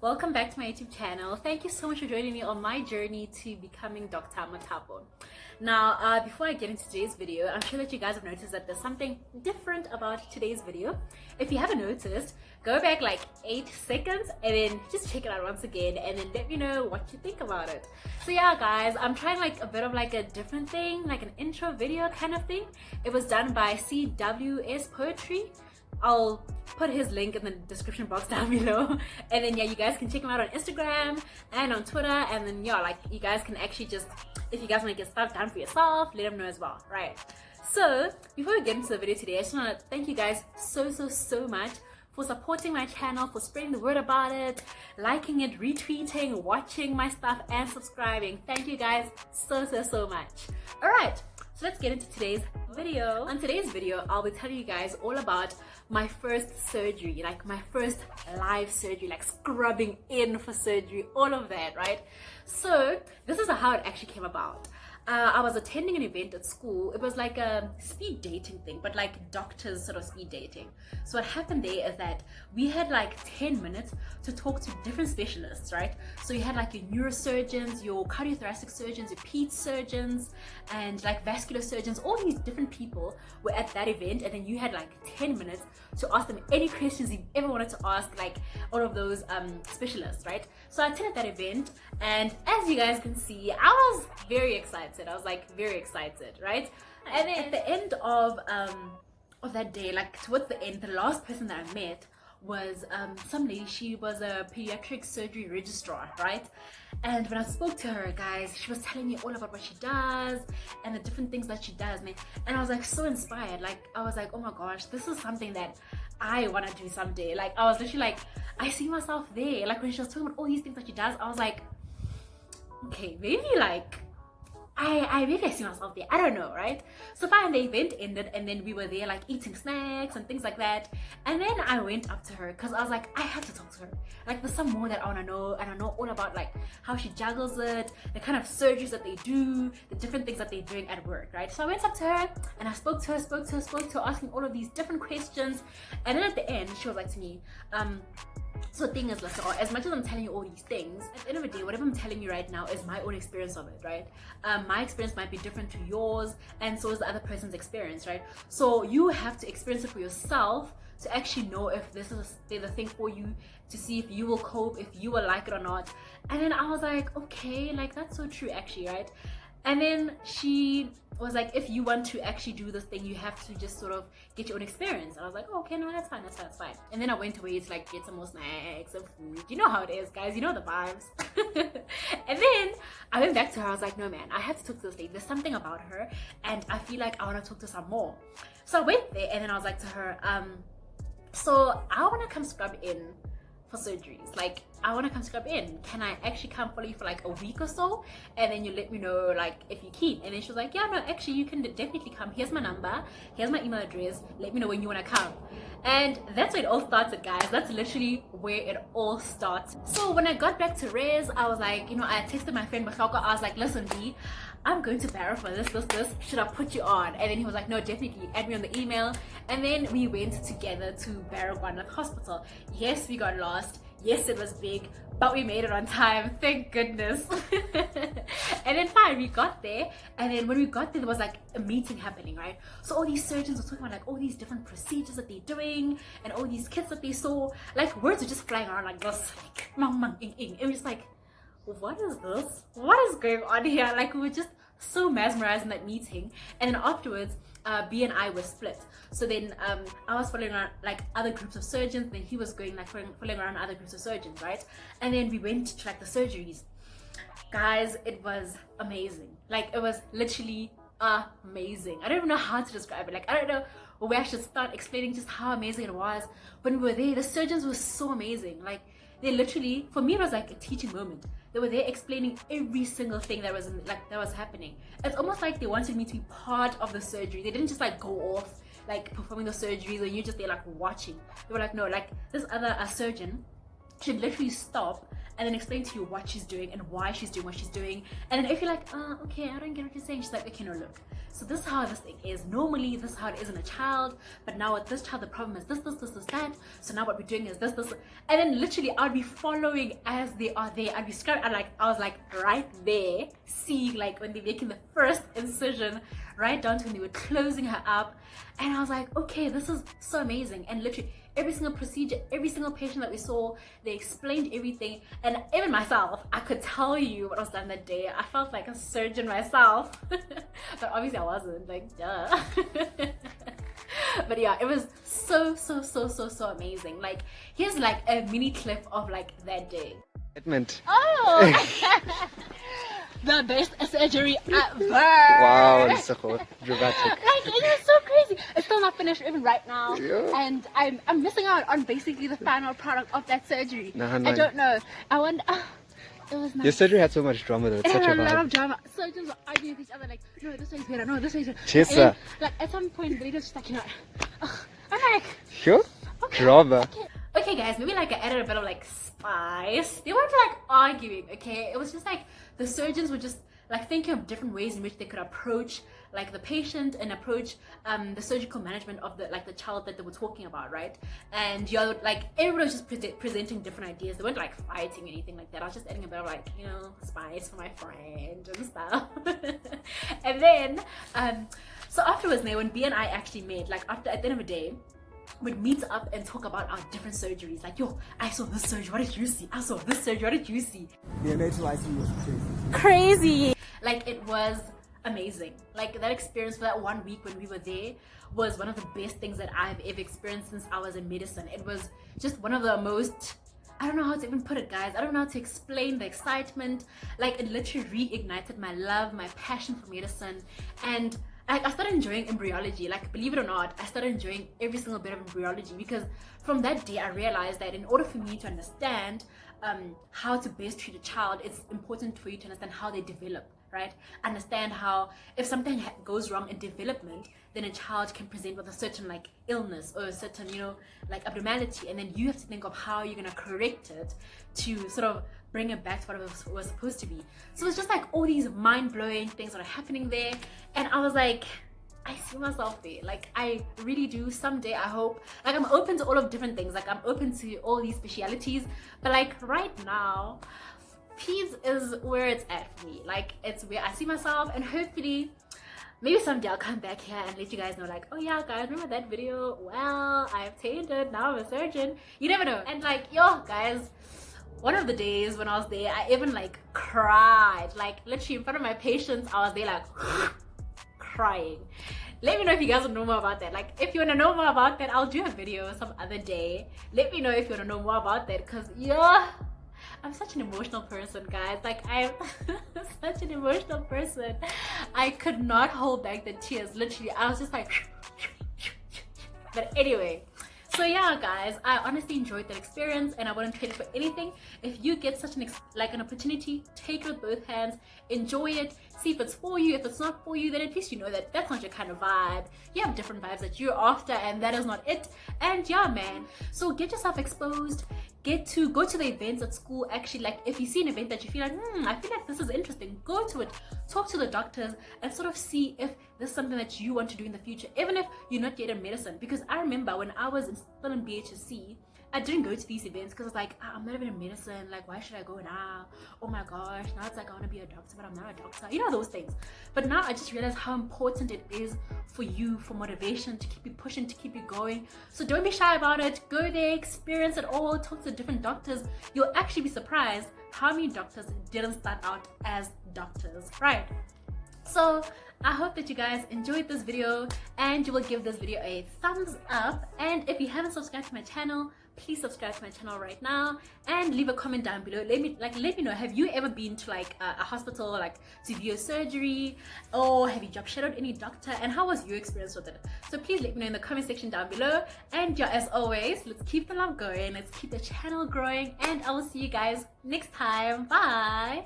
Welcome back to my YouTube channel. Thank you so much for joining me on my journey to becoming Dr. Mothapo. Now, before I get into today's video, I'm sure that you guys have noticed that there's something different about today's video. If you haven't noticed, go back like 8 seconds and then just check it out once again and then let me know what you think about it. So yeah guys, I'm trying like a bit of like a different thing, like an intro video kind of thing. It was done by CWS Poetry. I'll put his link in the description box down below, and then yeah, you guys can check him out on Instagram and on Twitter, and then yeah, like you guys can actually just, if you guys want to get stuff done for yourself, let him know as well, right? So before we get into the video today, I just want to thank you guys so much for supporting my channel, for spreading the word about it, liking it, retweeting, watching my stuff, and subscribing. Thank you guys so much. All right, so let's get into today's video. On today's video, I'll be telling you guys all about my first surgery, like my first live surgery, like scrubbing in for surgery, all of that, right? So this is how it actually came about. I was attending an event at school. It was like a speed dating thing, but like doctors sort of speed dating. So what happened there is that we had like 10 minutes to talk to different specialists, right? So you had like your neurosurgeons, your cardiothoracic surgeons, your peds surgeons, and like vascular surgeons. All these different people were at that event, and then you had like 10 minutes to ask them any questions you ever wanted to ask, like all of those specialists, right? So I attended that event, and as you guys can see, I was very excited. I was like very excited, right? And then at the end of that day, like towards the end, the last person that I met was some lady. She was a pediatric surgery registrar, right? And when I spoke to her, guys, she was telling me all about what she does and the different things that she does, man. And I was like so inspired. Like I was like, oh my gosh, this is something that I want to do someday. Like I was literally like, I see myself there. Like when she was talking about all these things that she does, I was like, okay, maybe like I really see myself there. I don't know, right? So fine, the event ended, and then we were there like eating snacks and things like that. And then I went up to her because I was like, I have to talk to her. Like there's some more that I want to know, and I know all about like how she juggles it, the kind of surgeries that they do, the different things that they're doing at work, right? So I went up to her and I spoke to her, asking all of these different questions. And then at the end, she was like to me, so the thing is, like, as much as I'm telling you all these things, at the end of the day, whatever I'm telling you right now is my own experience of it, right? My experience might be different to yours, and so is the other person's experience, right? So you have to experience it for yourself to actually know if this is the thing for you, to see if you will cope, if you will like it or not. And then I was like, okay, like that's so true actually, right? And then she was like, if you want to actually do this thing, you have to just sort of get your own experience. And I was like, oh, okay, no, that's fine. And then I went away to like get some more snacks and food. You know how it is, guys. You know the vibes. And then I went back to her. I was like, no, man, I have to talk to this lady. There's something about her, and I feel like I want to talk to some more. So I went there, and then I was like to her, so I want to come scrub in for surgeries. Like I want to come scrub in. Can I actually come follow you for like a week or so, and then you let me know like if you're keen? And then she was like, yeah, no, actually you can definitely come. Here's my number, here's my email address, let me know when you want to come. And that's where it all started, guys. That's literally where it all starts. So when I got back to Res, I was like, you know, I texted my friend Bashaka. I was like, listen B, I'm going to Barrow for this, should I put you on? And then he was like, no, definitely add me on the email. And then we went together to Barrow Hospital. Yes, we got lost. Yes, it was big, but we made it on time, thank goodness. And then fine, we got there, and then when we got there was like a meeting happening, right? So all these surgeons were talking about like all these different procedures that they're doing and all these kids that they saw. Like words were just flying around like this, like mang mang ing ing. It was just like, what is this? What is going on here? Like we were just so mesmerized in that meeting. And then afterwards, B and I were split. So then I was following around like other groups of surgeons, then he was going like following around other groups of surgeons, right? And then we went to like the surgeries. Guys, it was amazing. Like it was literally amazing. I don't even know how to describe it. Like I don't know where I should start explaining just how amazing it was. When we were there, the surgeons were so amazing. Like they literally, for me it was like a teaching moment. They were there explaining every single thing that was happening. It's almost like they wanted me to be part of the surgery. They didn't just like go off like performing the surgeries and you're just there like watching. They were like, no, like this other surgeon should literally stop and then explain to you what she's doing and why she's doing what she's doing. And then if you're like, okay, I don't get what you're saying, she's like, okay, no, look. so this is how this thing is. Normally, this is how it is in a child, but now with this child, the problem is this, that. So now what we're doing is this. And then literally, I'd be following as they are there. I'd be scared. I was like right there, seeing like when they're making the first incision, right down to when they were closing her up. And I was like, okay, this is so amazing. And literally, every single procedure, every single patient that we saw, they explained everything. And even myself, I could tell you what was done that day. I felt like a surgeon myself. But obviously I wasn't, like, duh. But yeah, it was so amazing. Like, here's like a mini clip of like that day. Oh! The best surgery ever! Wow, it's so cool. Dramatic. Like, it is so crazy. It's still not finished even right now. Yeah. And I'm missing out on basically the final product of that surgery. Nah. I don't know. I wonder. It was nice. Your surgery had so much drama though. It's It such had a a lot vibe. of drama. Surgeons were arguing with each other like, no, this way is better, no, this way is better. Yes, And then, sir. like, at some point, they just like, you know, I'm like, Sure? okay. Drama. Okay guys, maybe like I added a bit of like spice. They weren't like arguing, okay? It was just like the surgeons were just like thinking of different ways in which they could approach like the patient and approach the surgical management of the child that they were talking about, right? And you're like, everybody was just presenting different ideas. They weren't like fighting or anything like that. I was just adding a bit of like, you know, spice for my friend and stuff. And then so afterwards, when B and I actually met, like after at the end of the day, we'd meet up and talk about our different surgeries. Like, yo, I saw this surgery, what did you see? I saw this surgery, what did you see? The NHLIC was Crazy. Like, it was amazing. Like, that experience for that 1 week when we were there was one of the best things that I've ever experienced since I was in medicine. It was just one of the most, I don't know how to even put it, guys. I don't know how to explain the excitement. Like, it literally reignited my love, my passion for medicine. And I started enjoying embryology. Like, believe it or not, I started enjoying every single bit of embryology, because from that day I realized that in order for me to understand how to best treat a child, it's important for you to understand how they develop, right? Understand how if something goes wrong in development, then a child can present with a certain like illness or a certain, you know, like abnormality, and then you have to think of how you're gonna correct it to sort of bring it back to what it was supposed to be. So it's just like all these mind-blowing things that are happening there, and I was like, I see myself there. Like, I really do. Someday, I hope. Like, I'm open to all of different things. Like, I'm open to all these specialities, but like right now, peds is where it's at for me. Like, it's where I see myself, and hopefully maybe someday I'll come back here and let you guys know, like, oh yeah guys, remember that video? Well, I obtained it, now I'm a surgeon. You never know. And like, yo guys, one of the days when I was there, I even like cried, like literally in front of my patients. I was there like crying. Let me know if you guys want to know more about that. Like, if you want to know more about that, I'll do a video some other day. Let me know if you want to know more about that, because yeah, I'm such an emotional person, guys. Like, I'm such an emotional person. I could not hold back the tears. Literally, I was just like but anyway, so yeah guys, I honestly enjoyed that experience, and I wouldn't trade it for anything. If you get such an opportunity, take it with both hands, enjoy it, see if it's for you. If it's not for you, then at least you know that that's not your kind of vibe. You have different vibes that you're after, and that is not it. And yeah man, so get yourself exposed, go to the events at school. Actually, like, if you see an event that you feel like, I feel like this is interesting, go to it, talk to the doctors, and sort of see if this is something that you want to do in the future, even if you're not yet in medicine. Because I remember when I was still in BHSC, I didn't go to these events because I was like, I'm not even in medicine, like why should I go now? Oh my gosh, now it's like I want to be a doctor, but I'm not a doctor, you know, those things. But now I just realized how important it is for you, for motivation, to keep you pushing, to keep you going. So don't be shy about it. Go there, experience it all, talk to different doctors. You'll actually be surprised how many doctors didn't start out as doctors, right? So I hope that you guys enjoyed this video, and you will give this video a thumbs up. And if you haven't subscribed to my channel, please subscribe to my channel right now, and leave a comment down below. Let me know, have you ever been to like a hospital, like to view a surgery, or have you job shadowed any doctor, and how was your experience with it? So please let me know in the comment section down below. And yeah, as always, let's keep the love going, let's keep the channel growing, and I will see you guys next time. Bye.